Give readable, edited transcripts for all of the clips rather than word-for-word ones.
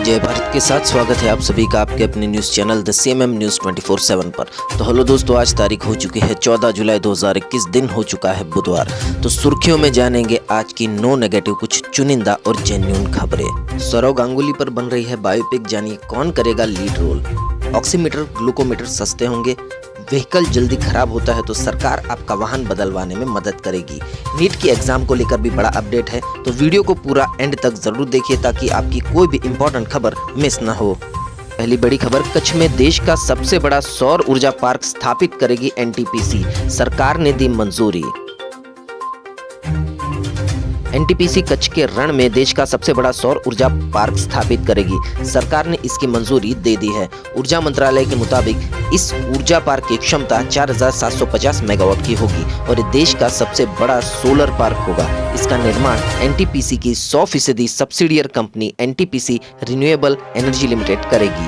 जय भारत के साथ स्वागत है आप सभी का आपके अपने news channel the CMM news 24/7 पर। तो हेलो दोस्तों, आज तारीख हो चुकी है 14 जुलाई 2021, दिन हो चुका है बुधवार। तो सुर्खियों में जानेंगे आज की नो नेगेटिव कुछ चुनिंदा और जेन्युइन खबरें। सौरव गांगुली पर बन रही है बायोपिक, जानिए कौन करेगा लीड रोल। ऑक्सीमीटर ग्लूकोमीटर सस्ते होंगे। व्हीकल जल्दी खराब होता है तो सरकार आपका वाहन बदलवाने में मदद करेगी। नीट की एग्जाम को लेकर भी बड़ा अपडेट है, तो वीडियो को पूरा एंड तक जरूर देखिए ताकि आपकी कोई भी इंपॉर्टेंट खबर मिस ना हो। पहली बड़ी खबर, कच्छ में देश का सबसे बड़ा सौर ऊर्जा पार्क स्थापित करेगी NTPC, सरकार ने दी मंजूरी। NTPC कच्छ के रण में देश का सबसे बड़ा सौर ऊर्जा पार्क स्थापित करेगी, सरकार ने इसकी मंजूरी दे दी है। ऊर्जा मंत्रालय के मुताबिक इस ऊर्जा पार्क की क्षमता 4750 मेगावाट की होगी और ये देश का सबसे बड़ा सोलर पार्क होगा। इसका निर्माण NTPC की 100% subsidiary company NTPC renewable energy limited करेगी।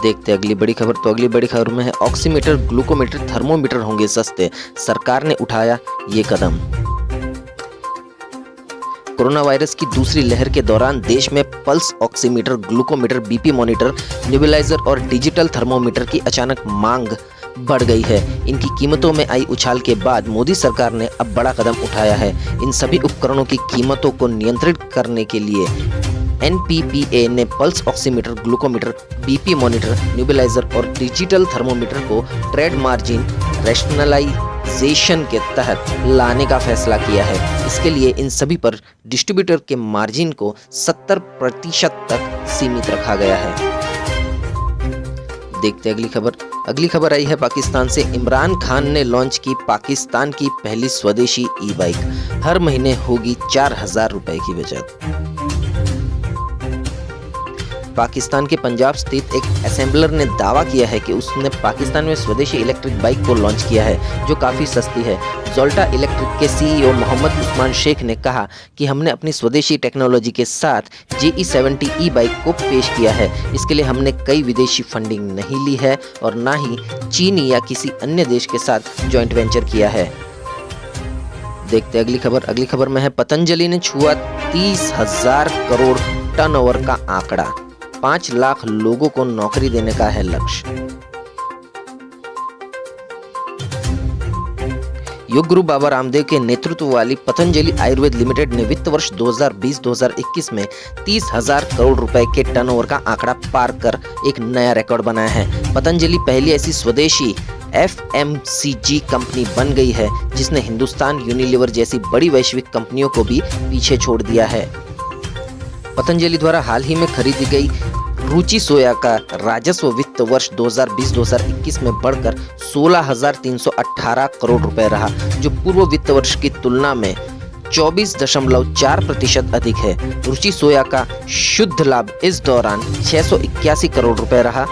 देखते अगली बड़ी खबर। तो अगली बड़ी खबर में है ऑक्सीमीटर ग्लूकोमीटर थर्मोमीटर होंगे सस्ते, सरकार ने उठाया ये कदम। कोरोना वायरस की दूसरी लहर के दौरान देश में pulse oximeter, glucometer, BP monitor, nebuliser और डिजिटल थर्मोमीटर की अचानक मांग बढ़ गई है। इनकी कीमतों में आई उछाल के बाद मोदी सरकार ने अब बड़ा कदम उठाया है। इन सभी उपकरणों की कीमतों को नियंत्रित करने के लिए NPPA ने pulse oximeter, glucometer, BP monitor, nebuliser और डिजिटल थर्मोमीटर को ट्रेड मार्जिन रैशनलाइजेशन के तहत लाने का फैसला किया है। इसके लिए इन सभी पर डिस्ट्रीब्यूटर के मार्जिन को 70% तक सीमित रखा गया है। देखते अगली खबर। अगली खबर आई है पाकिस्तान से। इमरान खान ने लॉन्च की पाकिस्तान की पहली स्वदेशी ई-बाइक, हर महीने होगी 4000 रुपए की बचत। पाकिस्तान के पंजाब स्थित एक असेंबलर ने दावा किया है कि उसने पाकिस्तान में स्वदेशी इलेक्ट्रिक बाइक को लॉन्च किया है जो काफ़ी सस्ती है। जोल्टा इलेक्ट्रिक के CEO मोहम्मद उस्मान शेख ने कहा कि हमने अपनी स्वदेशी टेक्नोलॉजी के साथ JE70 ई-बाइक को पेश किया है। इसके लिए हमने कई विदेशी फंडिंग नहीं ली है और ना ही चीनी या किसी अन्य देश के साथ जॉइंट वेंचर किया है। देखते अगली खबर। अगली खबर में है पतंजलि ने छुआ 30,000 करोड़ टर्नओवर का आंकड़ा, 5 लाख लोगों को नौकरी देने का है लक्ष्य। योग गुरु बाबा रामदेव के नेतृत्व वाली पतंजलि आयुर्वेद लिमिटेड ने वित्त वर्ष 2020-2021 में 30,000 करोड़ रुपए के टर्नओवर का आंकड़ा पार कर एक नया रिकॉर्ड बनाया है। पतंजलि पहली ऐसी स्वदेशी FMCG कंपनी बन गई है जिसने हिंदुस्तान यूनिलीवर जैसी बड़ी वैश्विक कंपनियों को भी पीछे छोड़ दिया है। पतंजलि द्वारा हाल ही में खरीदी गई रुचि सोया का राजस्व वित्त वर्ष 2020-2021 में बढ़कर 16,318 करोड़ रुपए रहा, जो पूर्व वित्त वर्ष की तुलना में 24.4% अधिक है। रुचि सोया का शुद्ध लाभ इस दौरान 681 करोड़ रुपए रहा।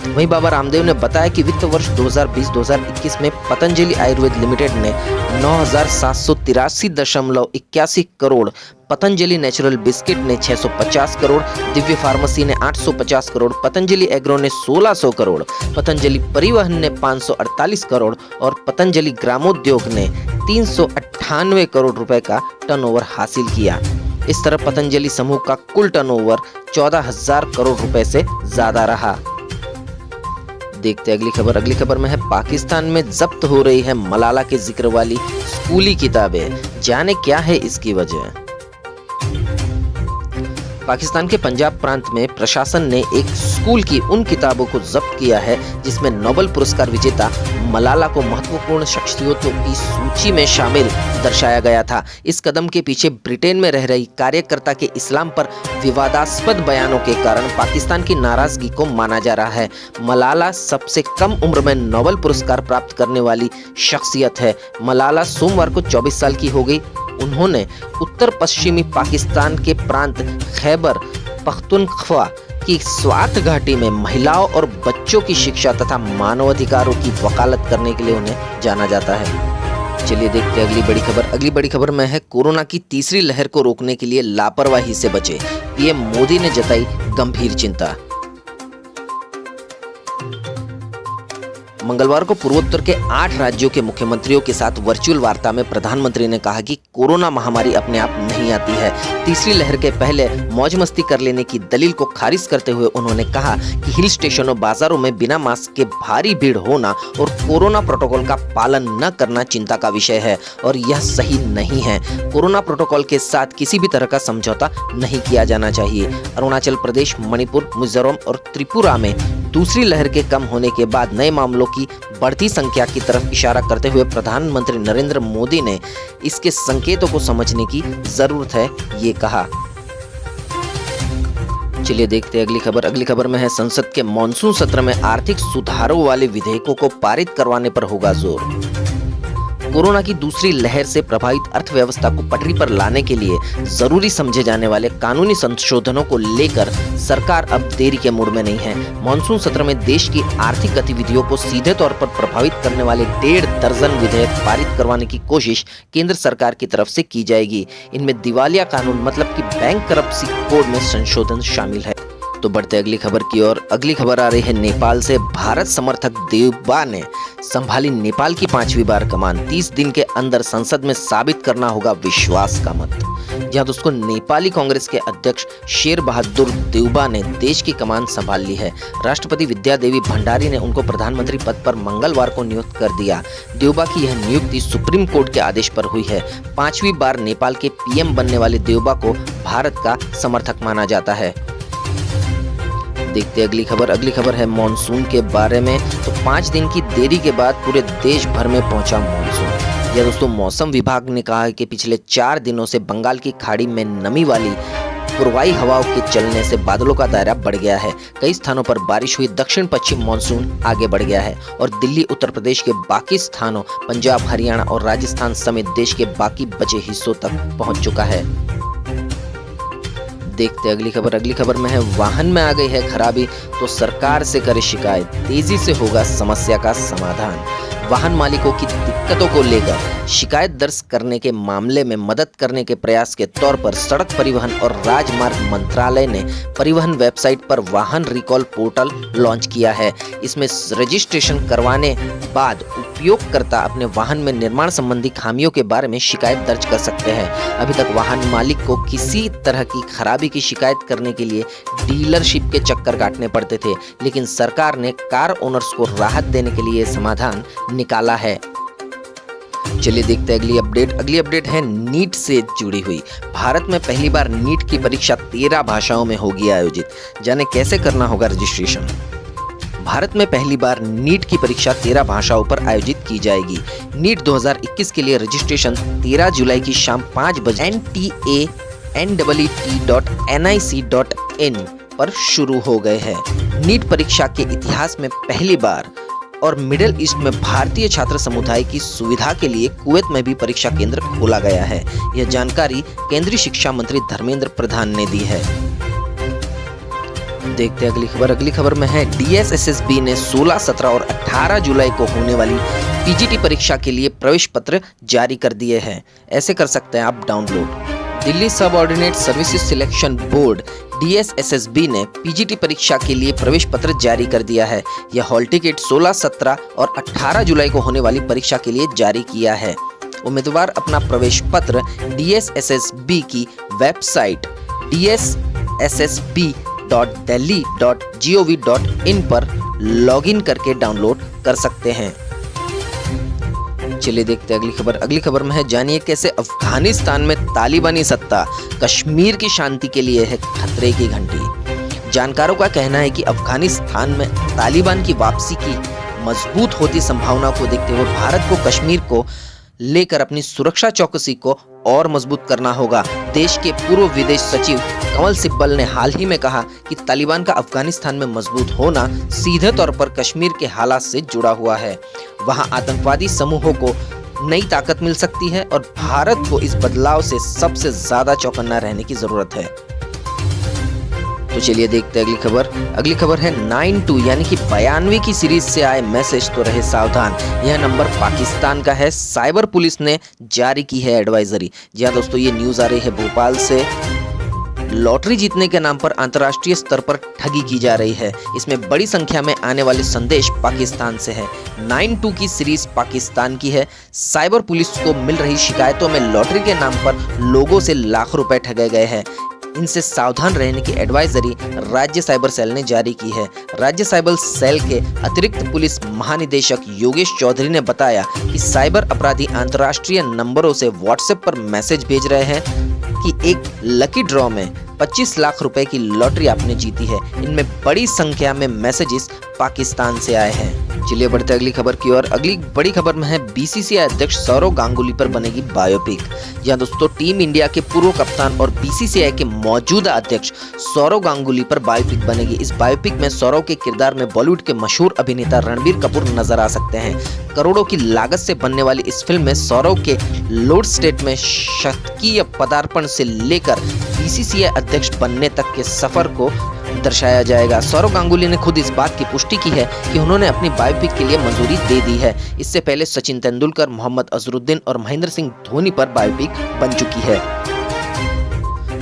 वहीं बाबा रामदेव ने बताया कि वित्त वर्ष 2020-2021 में पतंजलि आयुर्वेद लिमिटेड ने 9,783.81 करोड़, पतंजलि नेचुरल बिस्किट ने 650 करोड़, दिव्य फार्मेसी ने 850 करोड़, पतंजलि एग्रो ने 1600 करोड़, पतंजलि परिवहन ने 548 करोड़ और पतंजलि ग्रामोद्योग ने 398 करोड़ रुपए का टर्नओवर हासिल किया। इस तरह पतंजलि समूह का कुल टर्नओवर 14,000 करोड़ रुपए से ज्यादा रहा। देखते अगली खबर। अगली खबर में है पाकिस्तान में जब्त हो रही है मलाला के जिक्र वाली स्कूली किताबें, जाने क्या है इसकी वजह। पाकिस्तान के पंजाब प्रांत में प्रशासन ने एक स्कूल की उन किताबों को जब्त किया है जिसमें नोबेल पुरस्कार विजेता मलाला को महत्वपूर्ण शख्सियतों की सूची में शामिल दर्शाया गया था। इस कदम के पीछे ब्रिटेन में रह रही कार्यकर्ता के इस्लाम पर विवादास्पद बयानों के कारण पाकिस्तान की नाराजगी को माना जा रहा है। मलाला सबसे कम उम्र में नोबेल पुरस्कार प्राप्त करने वाली शख्सियत है। मलाला सोमवार को 24 साल की हो गई। उन्होंने उत्तर पश्चिमी पाकिस्तान के प्रांत खैबर पख्तूनख्वा की स्वात घाटी में महिलाओं और बच्चों की शिक्षा तथा मानवाधिकारों की वकालत करने के लिए उन्हें जाना जाता है। चलिए देखते हैं अगली बड़ी खबर। अगली बड़ी खबर में है कोरोना की तीसरी लहर को रोकने के लिए लापरवाही से बचे, PM मोदी ने जताई गंभीर चिंता। मंगलवार को पूर्वोत्तर के 8 राज्यों के मुख्यमंत्रियों के साथ वर्चुअल वार्ता में प्रधानमंत्री ने कहा कि कोरोना महामारी अपने आप नहीं आती है। तीसरी लहर के पहले मौज मस्ती कर लेने की दलील को खारिज करते हुए उन्होंने कहा कि हिल स्टेशनों, बाजारों में बिना मास्क के भारी भीड़ होना और कोरोना प्रोटोकॉल का पालन न करना चिंता का विषय है और यह सही नहीं है। कोरोना प्रोटोकॉल के साथ किसी भी तरह का समझौता नहीं किया जाना चाहिए। अरुणाचल प्रदेश, मणिपुर, मिजोरम और त्रिपुरा में दूसरी लहर के कम होने के बाद नए मामलों की बढ़ती संख्या की तरफ इशारा करते हुए प्रधानमंत्री नरेंद्र मोदी ने इसके संकेतों को समझने की जरूरत है, ये कहा। चलिए देखते हैं अगली खबर में है संसद के मॉनसून सत्र में आर्थिक सुधारों वाले विधेयकों को पारित करवाने पर होगा जोर। कोरोना की दूसरी लहर से प्रभावित अर्थव्यवस्था को पटरी पर लाने के लिए जरूरी समझे जाने वाले कानूनी संशोधनों को लेकर सरकार अब देरी के मूड में नहीं है। मॉनसून सत्र में देश की आर्थिक गतिविधियों को सीधे तौर पर प्रभावित करने वाले 1.5 दर्जन विधेयक पारित करवाने की कोशिश केंद्र सरकार की तरफ से की जाएगी। इनमें दिवालिया कानून मतलब कि बैंक करप्सी कोड में संशोधन शामिल है। तो बढ़ते अगली खबर की ओर। अगली खबर आ रही है नेपाल से। भारत समर्थक देवबा ने संभाली नेपाल की 5वीं बार कमान। 30 दिन के अंदर संसद में साबित करना होगा विश्वास का मत। जहां दोस्तों नेपाली कांग्रेस के अध्यक्ष शेर बहादुर देवबा ने देश की कमान संभाल ली है। राष्ट्रपति विद्यादेवी भंडारी ने उनको प्रधानमंत्री पद पर मंगलवार को नियुक्त कर दिया। देवबा की यह नियुक्ति सुप्रीम कोर्ट के आदेश पर हुई है। 5वीं बार नेपाल के पीएम बनने वाले देवबा को भारत का समर्थक माना जाता है। देखते अगली खबर है मॉनसून के बारे में। तो 5 दिन की देरी के बाद पूरे देश भर में पहुंचा मॉनसून। यह दोस्तों मौसम विभाग ने कहा है कि पिछले 4 दिनों से बंगाल की खाड़ी में नमी वाली पूर्वाई हवाओं के चलने से बादलों का दायरा बढ़ गया है। कई स्थानों पर बारिश हुई। दक्षिण पश्चिम मॉनसून आगे बढ़ गया है और दिल्ली, उत्तर प्रदेश के बाकी स्थानों, पंजाब, हरियाणा और राजस्थान समेत देश के बाकी बचे हिस्सों तक पहुंच चुका है। देखते अगली खबर में है वाहन में आ गई है खराबी तो सरकार से करे शिकायत, तेजी से होगा समस्या का समाधान। वाहन मालिकों की दिक्कतों को लेकर शिकायत दर्ज करने के मामले में मदद करने के प्रयास के तौर पर सड़क परिवहन और राजमार्ग मंत्रालय ने परिवहन वेबसाइट पर वाहन रिकॉल पोर्टल लॉन्च किया है। इसमें रजिस्ट्रेशन करवाने बाद उपयोगकर्ता अपने वाहन में निर्माण संबंधी खामियों के बारे में शिकायत दर्ज कर सकते हैं। अभी तक वाहन मालिक को किसी तरह की खराबी की शिकायत करने के लिए डीलरशिप के चक्कर काटने पड़ते थे, लेकिन सरकार ने कार ओनर्स को राहत देने के लिए समाधान निकाला है। चलिए देखते हैं अगली अपडेट है नीट से जुड़ी हुई। भारत में पहली बार नीट की परीक्षा 13 भाषाओं में होगी आयोजित। जाने कैसे करना होगा रजिस्ट्रेशन। भारत में पहली बार नीट की परीक्षा 13 भाषाओं पर आयोजित की जाएगी। नीट 2021 के लिए रजिस्ट्रेशन 13 जुलाई की शाम 5 बजे nta.nic.in पर शुरू हो गए हैं। नीट परीक्षा के इतिहास में पहली बार और मिडिल ईस्ट में भारतीय छात्र समुदाय की सुविधा के लिए कुवैत में भी परीक्षा केंद्र खोला गया है। यह जानकारी केंद्रीय शिक्षा मंत्री धर्मेंद्र प्रधान ने दी है। देखते अगली खबर में है DSSSB ने 16, 17 और 18 जुलाई को होने वाली PGT परीक्षा के लिए प्रवेश पत्र जारी कर दिए हैं। ऐसे कर सकते हैं आप डाउनलोड। दिल्ली सब ordinate services selection board DSSSB ने PGT परीक्षा के लिए प्रवेश पत्र जारी कर दिया है। यह हॉल टिकट 16, 17 और 18 जुलाई को होने वाली परीक्षा के लिए जारी किया है। उम्मीदवार अपना प्रवेश पत्र DSSSB की वेबसाइट dssb.delhi.gov.in पर लॉगिन करके डाउनलोड कर सकते हैं। चलिए देखते हैं अगली खबर में है जानिए कैसे अफगानिस्तान में तालिबानी सत्ता कश्मीर की शांति के लिए है खतरे की घंटी। जानकारों का कहना है कि अफगानिस्तान में तालिबान की वापसी की मजबूत होती संभावना को देखते हुए भारत को कश्मीर को लेकर अपनी सुरक्षा चौकसी को और मजबूत करना होगा। देश के पूर्व विदेश सचिव कंवल सिब्बल ने हाल ही में कहा कि तालिबान का अफगानिस्तान में मजबूत होना सीधे तौर पर कश्मीर के हालात से जुड़ा हुआ है। वहां आतंकवादी समूहों को नई ताकत मिल सकती है और भारत को इस बदलाव से सबसे ज्यादा चौकन्ना रहने की जरूरत है। तो चलिए देखते हैं अगली खबर है 92 यानी कि 92 की सीरीज से आए मैसेज तो रहे सावधान। यह नंबर पाकिस्तान का है। साइबर पुलिस ने जारी की है एडवाइजरी। जी हाँ दोस्तों, ये न्यूज आ रही है भोपाल से। लॉटरी जीतने के नाम पर अंतर्राष्ट्रीय स्तर पर ठगी की जा रही है। इसमें बड़ी संख्या में आने वाले संदेश पाकिस्तान से है। 9-2 की सीरीज पाकिस्तान की है। साइबर पुलिस को मिल रही शिकायतों में लॉटरी के नाम पर लोगों से लाखों रुपए ठगे गए हैं। इनसे सावधान रहने की एडवाइजरी राज्य साइबर सेल ने जारी की है। राज्य साइबर सेल के अतिरिक्त पुलिस महानिदेशक योगेश चौधरी ने बताया कि साइबर अपराधी अंतर्राष्ट्रीय नंबरों से व्हाट्सएप पर मैसेज भेज रहे हैं कि एक लकी ड्रॉ में 25 लाख रुपए की लॉटरी आपने जीती है। इनमें बड़ी संख्या में मैसेजेस पाकिस्तान से आए हैं। चलिए बढ़ते अगली खबर की ओर। अगली बड़ी खबर में है बीसीसीआई अध्यक्ष सौरव गांगुली पर बनेगी बायोपिक। यहाँ दोस्तों टीम इंडिया के पूर्व कप्तान और बीसीसीआई के मौजूदा अध्यक्ष सौरव गांगुली पर बायोपिक बनेगी। इस बायोपिक में सौरव के किरदार में बॉलीवुड के मशहूर अभिनेता रणबीर कपूर नजर आ सकते हैं। करोड़ों की लागत से बनने वाली इस फिल्म में सौरव के लॉर्ड स्टेट में शतकीय पदार्पण से लेकर बीसीसीआई अध्यक्ष बनने तक के सफर को दर्शाया जाएगा। सौरव गांगुली ने खुद इस बात की पुष्टि की है कि उन्होंने अपनी बायोपिक के लिए मंजूरी दे दी है। इससे पहले सचिन तेंदुलकर, मोहम्मद अजहरुद्दीन और महेंद्र सिंह धोनी पर बायोपिक बन चुकी है।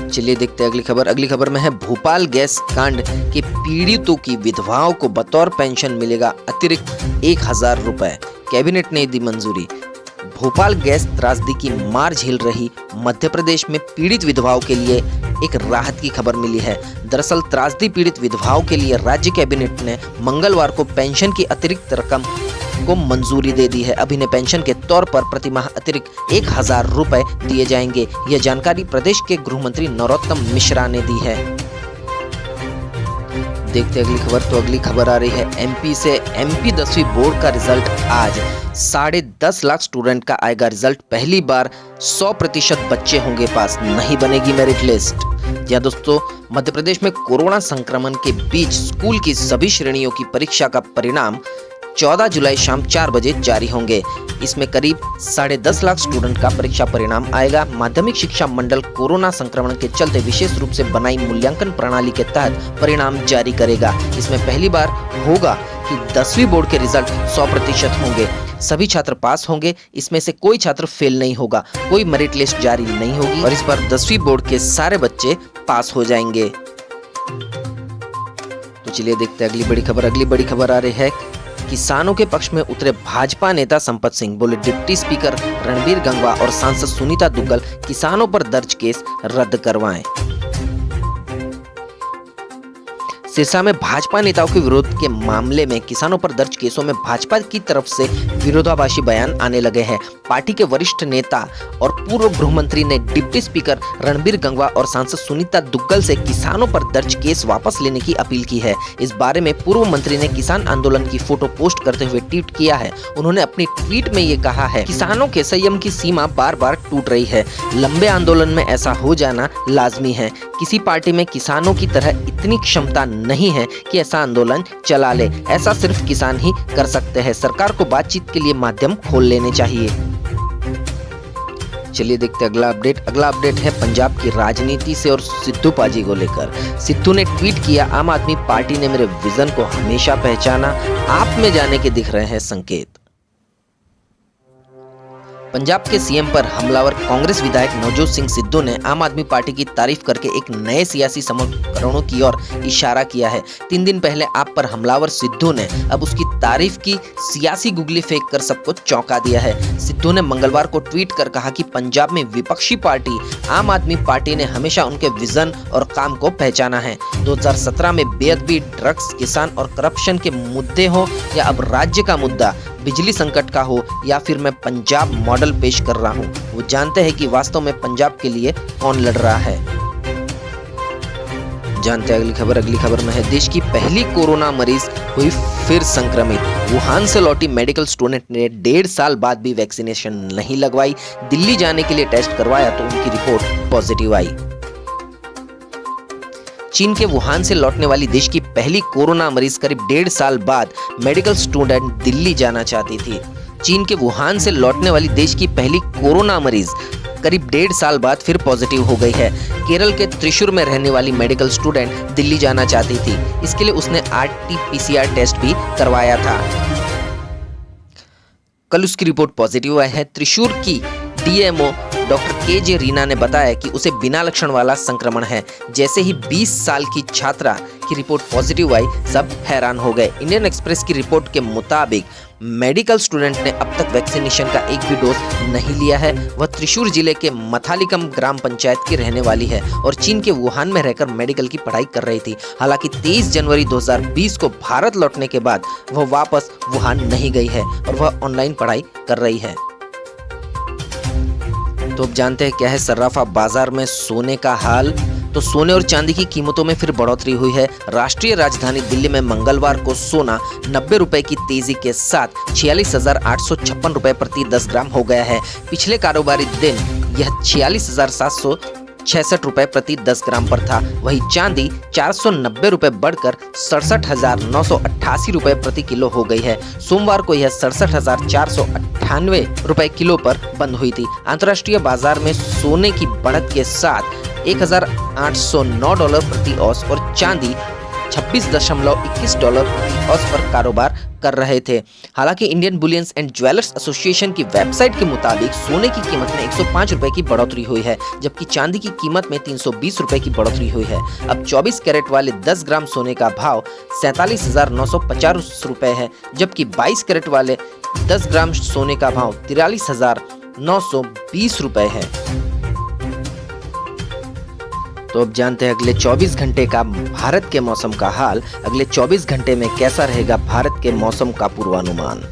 चलिए देखते हैं अगली खबर। अगली खबर में है भोपाल गैस कांड के पीड़ितों की विधवाओं को बतौर पेंशन मिलेगा अतिरिक्त 1000 रुपए। कैबिनेट ने दी मंजूरी। भोपाल गैस त्रासदी की मार झेल रही मध्य प्रदेश में पीड़ित विधवाओं के लिए एक राहत की खबर मिली है। दरअसल त्रासदी पीड़ित विधवाओं के लिए राज्य कैबिनेट ने मंगलवार को पेंशन की अतिरिक्त रकम को मंजूरी दे दी है। अब इन्हें पेंशन के तौर पर प्रतिमाह अतिरिक्त 1000 रुपए दिए जाएंगे। यह जानकारी प्रदेश के गृह मंत्री नरोत्तम मिश्रा ने दी है। देखते अगली खबर। तो अगली खबर आ रही है एमपी से। एमपी 10वीं बोर्ड का रिजल्ट आज 10.5 लाख स्टूडेंट का आएगा रिजल्ट। पहली बार 100% बच्चे होंगे पास, नहीं बनेगी मेरिट लिस्ट। या दोस्तों मध्य प्रदेश में कोरोना संक्रमण के बीच स्कूल की सभी श्रेणियों की परीक्षा का परिणाम 14 जुलाई शाम 4 बजे जारी होंगे। इसमें करीब 10.5 लाख स्टूडेंट का परीक्षा परिणाम आएगा। माध्यमिक शिक्षा मंडल कोरोना संक्रमण के चलते विशेष रूप से बनाई मूल्यांकन प्रणाली के तहत परिणाम जारी करेगा। इसमें पहली बार होगा कि 10वीं बोर्ड के रिजल्ट 100% होंगे। सभी छात्र पास होंगे। इसमें से कोई छात्र फेल नहीं होगा। कोई मेरिट लिस्ट जारी नहीं होगी और इस बार 10वीं बोर्ड के सारे बच्चे पास हो जाएंगे। तो चलिए देखते हैं अगली बड़ी खबर। अगली बड़ी खबर आ रही है किसानों के पक्ष में उतरे भाजपा नेता संपत सिंह। बोले डिप्टी स्पीकर रणबीर गंगवा और सांसद सुनीता दुग्गल किसानों पर दर्ज केस रद्द करवाएं। सिरसा में भाजपा नेताओं के विरोध के मामले में किसानों पर दर्ज केसों में भाजपा की तरफ से विरोधाभासी बयान आने लगे हैं। पार्टी के वरिष्ठ नेता और पूर्व गृह मंत्री ने डिप्टी स्पीकर रणबीर गंगवा और सांसद सुनीता दुग्गल से किसानों पर दर्ज केस वापस लेने की अपील की है। इस बारे में पूर्व मंत्री ने किसान आंदोलन की फोटो पोस्ट करते हुए ट्वीट किया है। उन्होंने अपनी ट्वीट में ये कहा है, किसानों के संयम की सीमा बार बार टूट रही है। लंबे आंदोलन में ऐसा हो जाना लाजमी है। किसी पार्टी में किसानों की तरह इतनी क्षमता नहीं है कि ऐसा आंदोलन चला ले। ऐसा सिर्फ किसान ही कर सकते हैं। सरकार को बातचीत के लिए माध्यम खोल लेने चाहिए। चलिए देखते हैं अगला अपडेट। अगला अपडेट है पंजाब की राजनीति से और सिद्धू पाजी को लेकर। सिद्धू ने ट्वीट किया, आम आदमी पार्टी ने मेरे विजन को हमेशा पहचाना, आप में जाने के दिख रहे हैं संकेत। पंजाब के सीएम पर हमलावर कांग्रेस विधायक नवजोत सिंह सिद्धू ने आम आदमी पार्टी की तारीफ करके एक नए सियासी समीकरणों की ओर इशारा किया है। 3 दिन पहले आप पर हमलावर सिद्धू ने अब उसकी तारीफ की सियासी गुगली फेंक कर सबको चौंका दिया है। सिद्धू ने मंगलवार को ट्वीट कर कहा कि पंजाब में विपक्षी पार्टी आम आदमी पार्टी ने हमेशा उनके विजन और काम को पहचाना है। 2017 में बेअदबी, ड्रग्स, किसान और करप्शन के मुद्दे हो या अब राज्य का मुद्दा बिजली संकट का हो या फिर मैं पंजाब मॉडल पेश कर रहा हूं, वो जानते हैं कि वास्तव में पंजाब के लिए कौन लड़ रहा है। जानते हैं अगली खबर। अगली खबर में है देश की पहली कोरोना मरीज हुई फिर संक्रमित। वुहान से लौटी मेडिकल स्टूडेंट ने 1.5 साल बाद भी वैक्सीनेशन नहीं लगवाई। दिल्ली जाने के लिए टेस्ट करवाया तो उनकी रिपोर्ट पॉजिटिव आई। चीन के वुहान से लौटने वाली देश की पहली कोरोना मरीज करीब 1.5 साल बाद मेडिकल स्टूडेंट दिल्ली जाना चाहती थी। चीन के वुहान से लौटने वाली देश की पहली कोरोना मरीज करीब 1.5 साल बाद फिर पॉजिटिव हो गई है। केरल के त्रिशूर में रहने वाली मेडिकल स्टूडेंट दिल्ली जाना चाहती थी। इसके लिए उसने RT-PCR टेस्ट भी करवाया था। कल उसकी रिपोर्ट पॉजिटिव आई है। त्रिशूर की डीएमओ डॉक्टर के रीना ने बताया कि उसे बिना लक्षण वाला संक्रमण है। जैसे ही 20 साल की छात्रा की रिपोर्ट पॉजिटिव आई, सब हैरान हो गए। इंडियन एक्सप्रेस की रिपोर्ट के मुताबिक मेडिकल स्टूडेंट ने अब तक वैक्सीनेशन का एक भी डोज नहीं लिया है। वह त्रिशूर जिले के मथालिकम ग्राम पंचायत की रहने वाली है और चीन के वुहान में रहकर मेडिकल की पढ़ाई कर रही थी। हालांकि 23 जनवरी 2020 को भारत लौटने के बाद वह वापस वुहान नहीं गई है और वह ऑनलाइन पढ़ाई कर रही है। तो अब जानते हैं क्या है सर्राफा बाजार में सोने का हाल। तो सोने और चांदी की कीमतों में फिर बढ़ोतरी हुई है। राष्ट्रीय राजधानी दिल्ली में मंगलवार को सोना 90 रुपए की तेजी के साथ 46,856 रुपए प्रति 10 ग्राम हो गया है। पिछले कारोबारी दिन यह 46,766 रुपए प्रति 10 ग्राम पर था। वहीं चांदी 490 रुपए बढ़कर 67,988 रुपए प्रति किलो हो गई है। सोमवार को यह 67,498 रुपए किलो पर बंद हुई थी। अंतर्राष्ट्रीय बाजार में सोने की बढ़त के साथ $1,809 प्रति औंस और चांदी $26.21 प्रति औंस पर कारोबार कर रहे थे। हालांकि Indian bullions and jewellers association की वेबसाइट के मुताबिक सोने की कीमत में 105 रुपए की बढ़ोतरी हुई है, जबकि चांदी की कीमत में 320 रुपए की बढ़ोतरी हुई है। अब 24 कैरेट वाले 10 ग्राम सोने का भाव 47,950 रुपए है, जबकि 22 कैरेट वाले 10 ग्राम सोने का भाव 43,920 रुपए है। तो अब जानते हैं अगले 24 घंटे का भारत के मौसम का हाल। अगले 24 घंटे में कैसा रहेगा भारत के मौसम का पूर्वानुमान।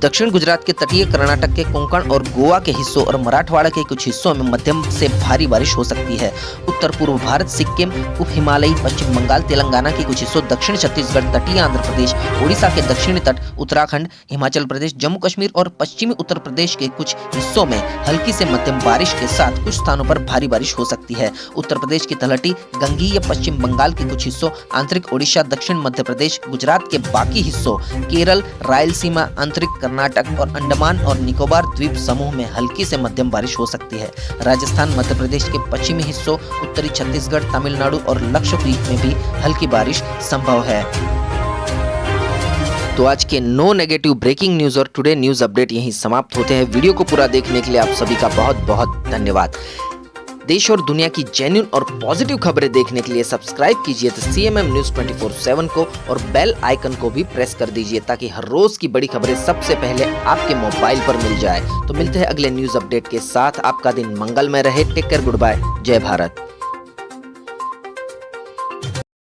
दक्षिण गुजरात के तटीय कर्नाटक के कोंकण और गोवा के हिस्सों और मराठवाड़ा के कुछ हिस्सों में मध्यम से भारी बारिश हो सकती है। उत्तर पूर्व भारत, सिक्किम, उप हिमालयी, पश्चिम बंगाल, तेलंगाना के कुछ हिस्सों, दक्षिण छत्तीसगढ़, तटीय आंध्र प्रदेश, उड़ीसा के दक्षिणी तट, उत्तराखंड, हिमाचल प्रदेश, जम्मू कश्मीर और पश्चिमी उत्तर प्रदेश के कुछ हिस्सों में हल्की से मध्यम बारिश के साथ कुछ स्थानों पर भारी बारिश हो सकती है। उत्तर प्रदेश की तलहटी, गंगीय पश्चिम बंगाल के कुछ हिस्सों, आंतरिक ओडिशा, दक्षिण मध्य प्रदेश, गुजरात के बाकी हिस्सों, केरल, रायलसीमा, आंतरिक कर्नाटक और अंडमान और निकोबार द्वीप समूह में हल्की से मध्यम बारिश हो सकती है। राजस्थान, मध्य प्रदेश के पश्चिमी हिस्सों, उत्तरी छत्तीसगढ़, तमिलनाडु और लक्षद्वीप में भी हल्की बारिश संभव है। तो आज के नो नेगेटिव ब्रेकिंग न्यूज और टुडे न्यूज अपडेट यहीं समाप्त होते हैं। वीडियो को पूरा देखने के लिए आप सभी का बहुत बहुत धन्यवाद। देश और दुनिया की जेन्युइन और पॉजिटिव खबरें देखने के लिए सब्सक्राइब कीजिए तो CMM न्यूज 24/7 को और बेल आइकन को भी प्रेस कर दीजिए ताकि हर रोज की बड़ी खबरें सबसे पहले आपके मोबाइल पर मिल जाए। तो मिलते हैं अगले न्यूज अपडेट के साथ। आपका दिन मंगलमय रहे। टेक केयर, गुड बाय, जय भारत।